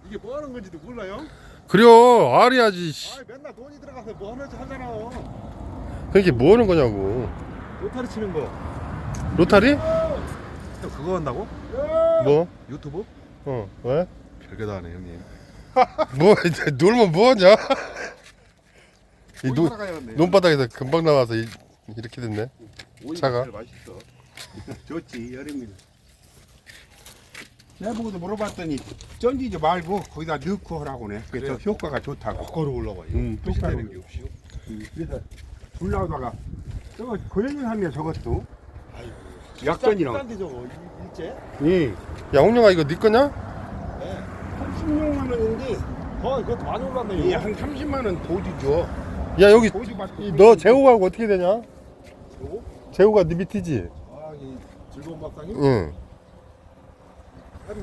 이게 뭐 하는 건지도 몰라요? 그래요 알아야지. 아 맨날 돈이 들어가서 뭐 하는지 하잖아. 그게 뭐 하는 거냐고. 로타리 치는 거. 로타리? 형 그거 한다고? 뭐? 유튜브? 어 왜? 별게 다 하네 형님. 뭐 놀면 뭐하냐? 이 오이 살아가야겠네. 논바닥에서 금방 나와서 이렇게 됐네. 오이가 차가. 제일 맛있어. 좋지 여름이는. 내가 보고도 물어봤더니 던지지 말고 거기다 넣고 하라고네. 그래서 그래요? 효과가 좋다고. 거꾸로 올라와요. 효과는 표시되는 게 없이요. 그래서 불나오다가 저거 고연하면 저것도 아이고. 약전이랑. 비싼데 저거 일제? 예. 야 홍룡아 이거 네 거냐? 네. 36만 원인데 이것도 많이 올랐네. 예, 이거. 한 30만 원 보지 줘. 야 여기 보지 받고. 너 재호하고 어떻게 되냐? 요거? 재호가 네 밑이지? 이 즐거운 밥상이? 응. 한